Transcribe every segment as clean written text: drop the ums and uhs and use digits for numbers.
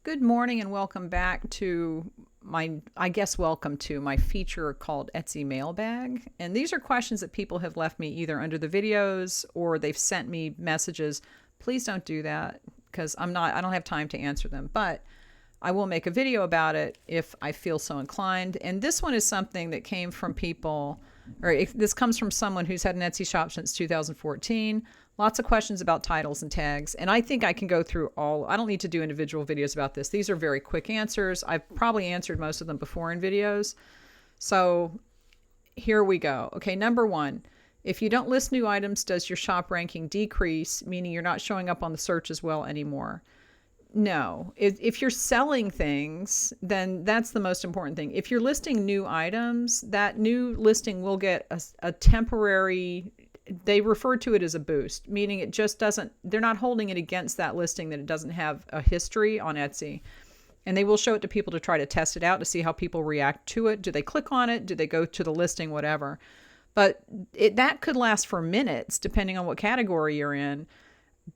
Good morning and welcome back to welcome to my feature called Etsy Mailbag. And these are questions that people have left me either under the videos or they've sent me messages. Please don't do that because I don't have time to answer them, but I will make a video about it if I feel so inclined. And this one is something that came from people, this comes from someone who's had an Etsy shop since 2014. Lots of questions about titles and tags. And I think I can go through I don't need to do individual videos about this. These are very quick answers. I've probably answered most of them before in videos. So here we go. Okay, number one, if you don't list new items, does your shop ranking decrease, meaning you're not showing up on the search as well anymore? No. If you're selling things, then that's the most important thing. If you're listing new items, that new listing will get a temporary, they refer to it as a boost, meaning it just doesn't, they're not holding it against that listing that it doesn't have a history on Etsy. And they will show it to people to try to test it out to see how people react to it. Do they click on it? Do they go to the listing? Whatever. But that could last for minutes depending on what category you're in.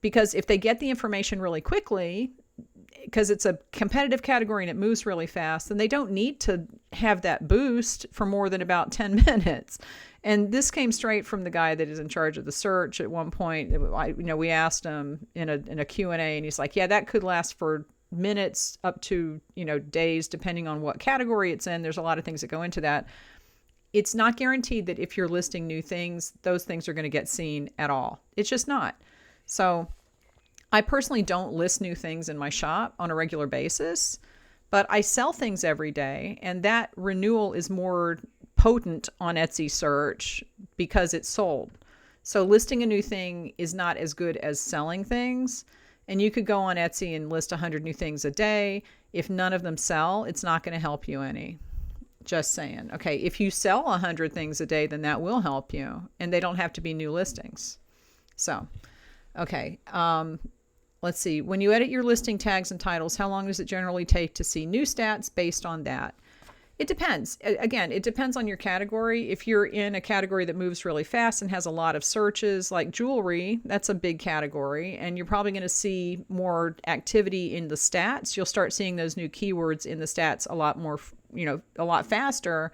Because if they get the information really quickly, because it's a competitive category and it moves really fast, then they don't need to have that boost for more than about 10 minutes. And this came straight from the guy that is in charge of the search. At one point, we asked him in a Q&A, and he's like, yeah, that could last for minutes up to, days, depending on what category it's in. There's a lot of things that go into that. It's not guaranteed that if you're listing new things, those things are going to get seen at all. It's just not. So I personally don't list new things in my shop on a regular basis, but I sell things every day, and that renewal is more potent on Etsy search because it's sold. So listing a new thing is not as good as selling things. And you could go on Etsy and list 100 new things a day. If none of them sell, it's not going to help you any. Just saying. Okay, if you sell 100 things a day, then that will help you, and they don't have to be new listings. So, okay. Let's see. When you edit your listing tags and titles, how long does it generally take to see new stats based on that? It depends. Again, it depends on your category. If you're in a category that moves really fast and has a lot of searches, like jewelry, that's a big category, and you're probably going to see more activity in the stats. You'll start seeing those new keywords in the stats a lot more, a lot faster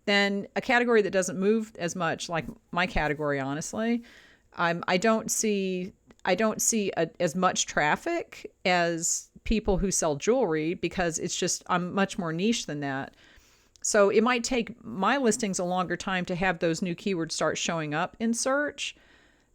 than a category that doesn't move as much, like my category, honestly. I don't see as much traffic as people who sell jewelry because I'm much more niche than that. So it might take my listings a longer time to have those new keywords start showing up in search,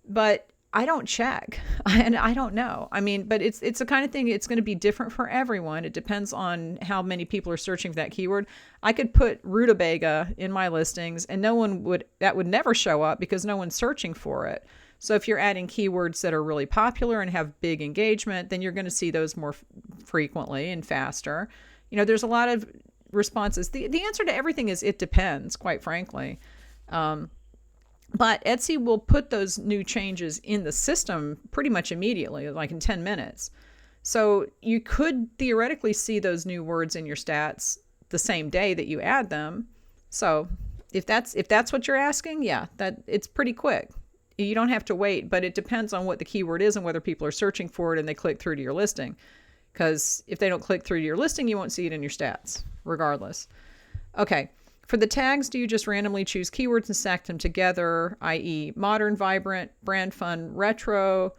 but I don't check and I don't know. But it's the kind of thing, it's going to be different for everyone. It depends on how many people are searching for that keyword. I could put rutabaga in my listings and that would never show up because no one's searching for it. So if you're adding keywords that are really popular and have big engagement, then you're going to see those more frequently and faster. There's a lot of responses. The answer to everything is it depends, quite frankly. But Etsy will put those new changes in the system pretty much immediately, like in 10 minutes. So you could theoretically see those new words in your stats the same day that you add them. So if that's what you're asking, yeah, that it's pretty quick. You don't have to wait, but it depends on what the keyword is and whether people are searching for it and they click through to your listing. Because if they don't click through to your listing, you won't see it in your stats, regardless. Okay, for the tags, do you just randomly choose keywords and stack them together, i.e. modern, vibrant, brand fun, retro,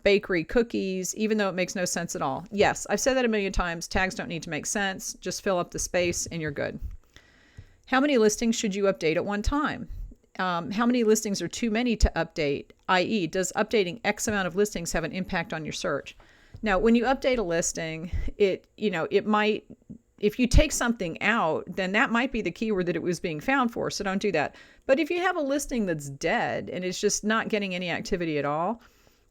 bakery, cookies, even though it makes no sense at all? Yes, I've said that a million times. Tags don't need to make sense. Just fill up the space and you're good. How many listings should you update at one time? How many listings are too many to update, i.e. does updating X amount of listings have an impact on your search? Now, when you update a listing, it might, if you take something out, then that might be the keyword that it was being found for. So don't do that. But if you have a listing that's dead and it's just not getting any activity at all,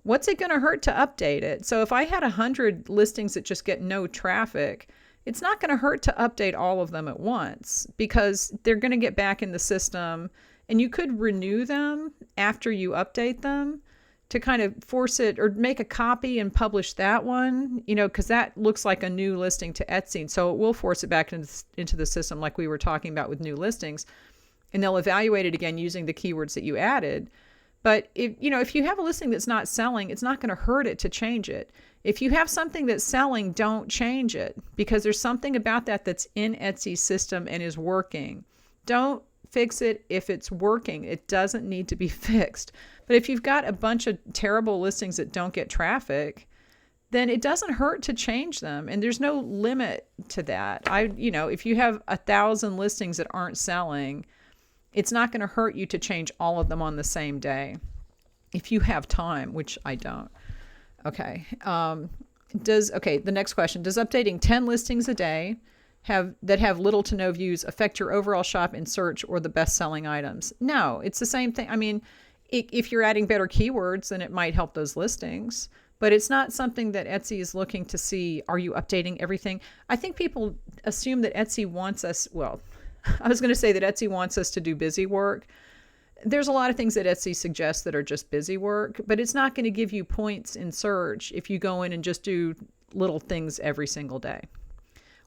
what's it going to hurt to update it? So if I had 100 listings that just get no traffic, it's not going to hurt to update all of them at once because they're going to get back in the system. And you could renew them after you update them to kind of force it or make a copy and publish that one, because that looks like a new listing to Etsy. So it will force it back into the system like we were talking about with new listings. And they'll evaluate it again using the keywords that you added. But if you have a listing that's not selling, it's not going to hurt it to change it. If you have something that's selling, don't change it, because there's something about that that's in Etsy's system and is working. Don't fix it if it's working. It doesn't need to be fixed. But if you've got a bunch of terrible listings that don't get traffic, then it doesn't hurt to change them. And there's no limit to that. If you have 1,000 listings that aren't selling, it's not going to hurt you to change all of them on the same day if you have time, which I don't. Okay. The next question, does updating 10 listings a day that have little to no views affect your overall shop in search or the best-selling items? No, it's the same thing. I mean, if you're adding better keywords, then it might help those listings, but it's not something that Etsy is looking to see. Are you updating everything? I think people assume that Etsy wants us, I was going to say that Etsy wants us to do busy work. There's a lot of things that Etsy suggests that are just busy work, but it's not going to give you points in search if you go in and just do little things every single day.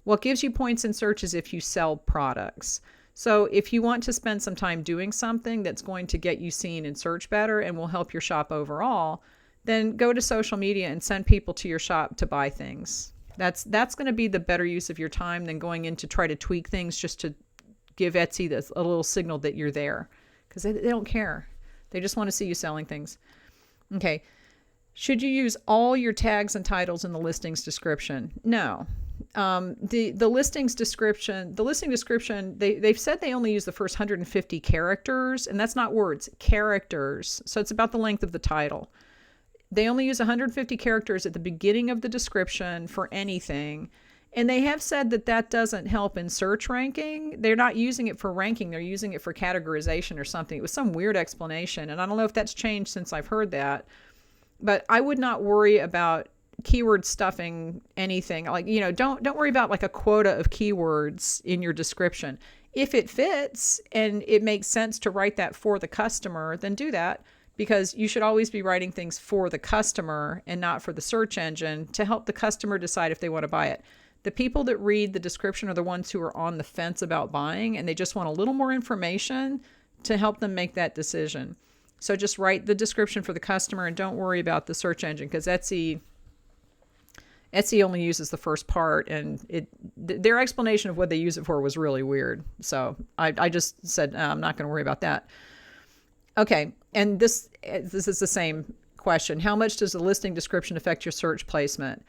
What gives you points in search is if you sell products. So if you want to spend some time doing something that's going to get you seen in search better and will help your shop overall, then go to social media and send people to your shop to buy things. That's going to be the better use of your time than going in to try to tweak things just to give Etsy a little signal that you're there, because they don't care. They just want to see you selling things. Okay. Should you use all your tags and titles in the listings description? No. The listing description, they've said they only use the first 150 characters, and that's not words, characters. So it's about the length of the title. They only use 150 characters at the beginning of the description for anything. And they have said that doesn't help in search ranking. They're not using it for ranking. They're using it for categorization or something. It was some weird explanation. And I don't know if that's changed since I've heard that. But I would not worry about keyword stuffing anything. Don't worry about like a quota of keywords in your description. If it fits and it makes sense to write that for the customer, then do that, because you should always be writing things for the customer and not for the search engine to help the customer decide if they want to buy it. The people that read the description are the ones who are on the fence about buying, and they just want a little more information to help them make that decision. So just write the description for the customer and don't worry about the search engine, because Etsy only uses the first part, and their explanation of what they use it for was really weird. So I just said, I'm not going to worry about that. Okay. And this is the same question. How much does the listing description affect your search placement?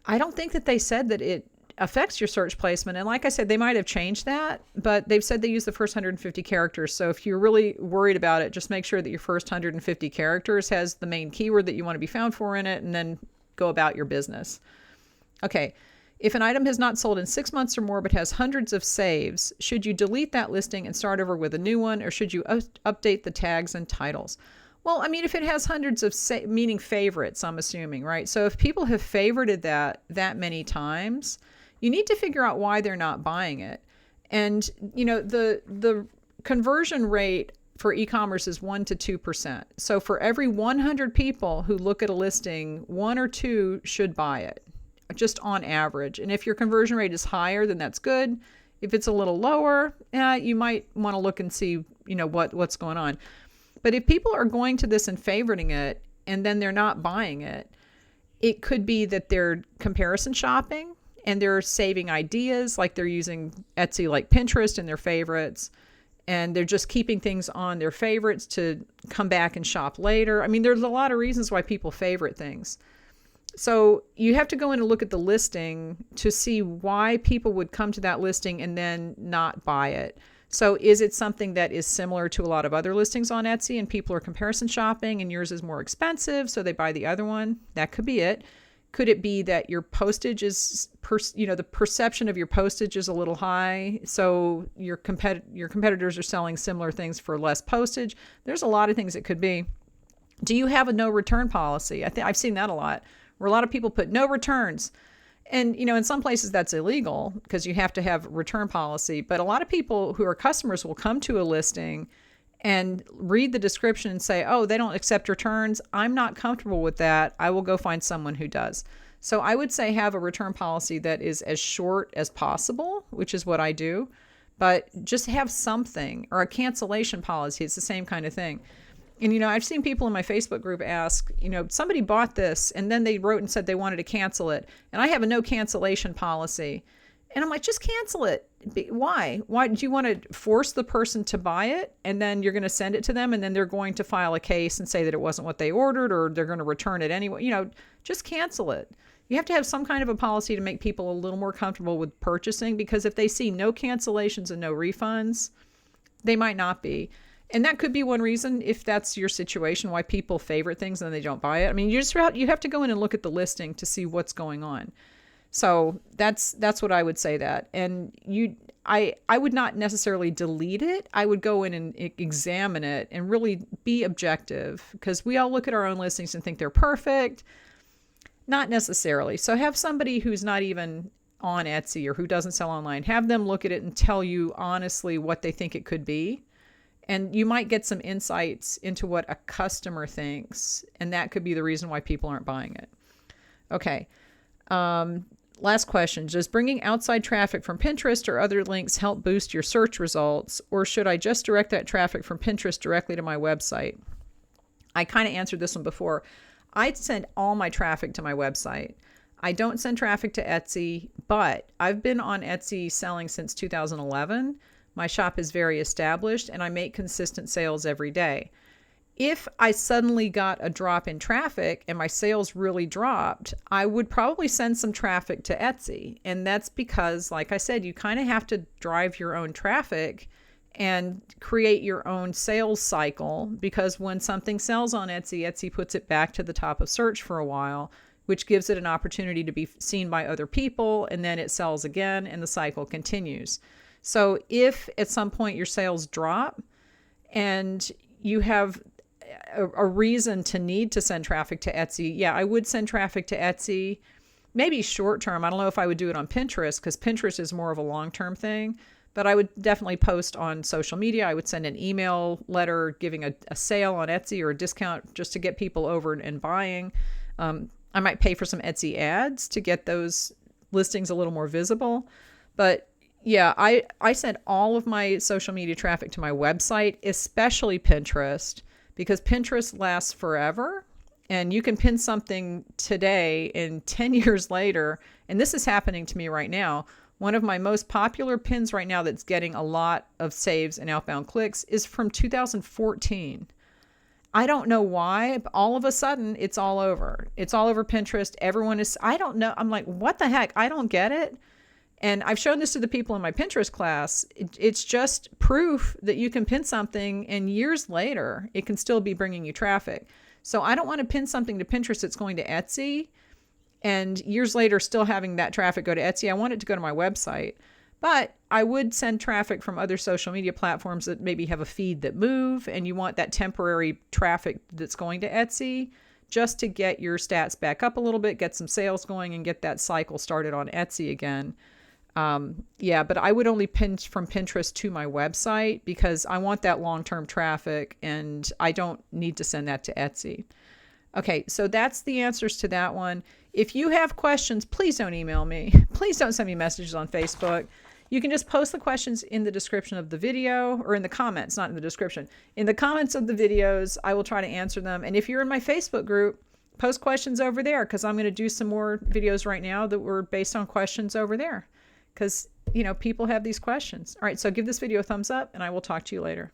I don't think that they said that it affects your search placement. And like I said, they might have changed that, but they've said they use the first 150 characters. So if you're really worried about it, just make sure that your first 150 characters has the main keyword that you want to be found for in it, and then go about your business. Okay. If an item has not sold in 6 months or more but has hundreds of saves, should you delete that listing and start over with a new one, or should you update the tags and titles? Well, I mean, if it has hundreds of meaning favorites, I'm assuming, right? So if people have favorited that many times, you need to figure out why they're not buying it. And, the conversion rate for e-commerce is 1% to 2%. So for every 100 people who look at a listing, 1 or 2 should buy it, just on average. And if your conversion rate is higher, then that's good. If it's a little lower, you might want to look and see, what's going on. But if people are going to this and favoriting it, and then they're not buying it, it could be that they're comparison shopping and they're saving ideas, like they're using Etsy like Pinterest in their favorites, and they're just keeping things on their favorites to come back and shop later. I mean, there's a lot of reasons why people favorite things. So you have to go in and look at the listing to see why people would come to that listing and then not buy it. So is it something that is similar to a lot of other listings on Etsy and people are comparison shopping and yours is more expensive, so they buy the other one? That could be it. Could it be that your postage is, the perception of your postage is a little high, so your competitors are selling similar things for less postage? There's a lot of things it could be. Do you have a no return policy? I've seen that a lot, where a lot of people put no returns. And, in some places that's illegal because you have to have a return policy. But a lot of people who are customers will come to a listing and read the description and say, oh, they don't accept returns. I'm not comfortable with that. I will go find someone who does. So I would say have a return policy that is as short as possible, which is what I do. But just have something, or a cancellation policy. It's the same kind of thing. And, I've seen people in my Facebook group ask, somebody bought this and then they wrote and said they wanted to cancel it. And I have a no cancellation policy. And I'm like, just cancel it. Why? Why do you want to force the person to buy it? And then you're going to send it to them and then they're going to file a case and say that it wasn't what they ordered, or they're going to return it anyway. Just cancel it. You have to have some kind of a policy to make people a little more comfortable with purchasing, because if they see no cancellations and no refunds, they might not be. And that could be one reason, if that's your situation, why people favorite things and then they don't buy it. I mean, you have to go in and look at the listing to see what's going on. So that's what I would say that. And I would not necessarily delete it. I would go in and examine it and really be objective, because we all look at our own listings and think they're perfect. Not necessarily. So have somebody who's not even on Etsy or who doesn't sell online, have them look at it and tell you honestly what they think it could be. And you might get some insights into what a customer thinks, and that could be the reason why people aren't buying it. Okay. Last question. Does bringing outside traffic from Pinterest or other links help boost your search results, or should I just direct that traffic from Pinterest directly to my website? I kind of answered this one before. I send all my traffic to my website. I don't send traffic to Etsy, but I've been on Etsy selling since 2011. My shop is very established and I make consistent sales every day. If I suddenly got a drop in traffic and my sales really dropped, I would probably send some traffic to Etsy. And that's because, like I said, you kind of have to drive your own traffic and create your own sales cycle, because when something sells on Etsy, Etsy puts it back to the top of search for a while, which gives it an opportunity to be seen by other people, and then it sells again and the cycle continues. So if at some point your sales drop and you have a reason to need to send traffic to Etsy, yeah, I would send traffic to Etsy, maybe short term. I don't know if I would do it on Pinterest, because Pinterest is more of a long-term thing, but I would definitely post on social media. I would send an email letter giving a sale on Etsy or a discount just to get people over and buying. I might pay for some Etsy ads to get those listings a little more visible. But yeah, I send all of my social media traffic to my website, especially Pinterest, because Pinterest lasts forever. And you can pin something today and 10 years later, and this is happening to me right now. One of my most popular pins right now that's getting a lot of saves and outbound clicks is from 2014. I don't know why, but all of a sudden it's all over. It's all over Pinterest. Everyone is, I don't know. I'm like, what the heck? I don't get it. And I've shown this to the people in my Pinterest class. It's just proof that you can pin something and years later, it can still be bringing you traffic. So I don't want to pin something to Pinterest that's going to Etsy and years later still having that traffic go to Etsy. I want it to go to my website. But I would send traffic from other social media platforms that maybe have a feed that move, and you want that temporary traffic that's going to Etsy just to get your stats back up a little bit, get some sales going, and get that cycle started on Etsy again. Yeah, but I would only pin from Pinterest to my website because I want that long-term traffic and I don't need to send that to Etsy. Okay, so that's the answers to that one. If you have questions, please don't email me. Please don't send me messages on Facebook. You can just post the questions in the description of the video, or in the comments, not in the description. In the comments of the videos, I will try to answer them. And if you're in my Facebook group, post questions over there, because I'm going to do some more videos right now that were based on questions over there. Because, people have these questions. All right, so give this video a thumbs up, and I will talk to you later.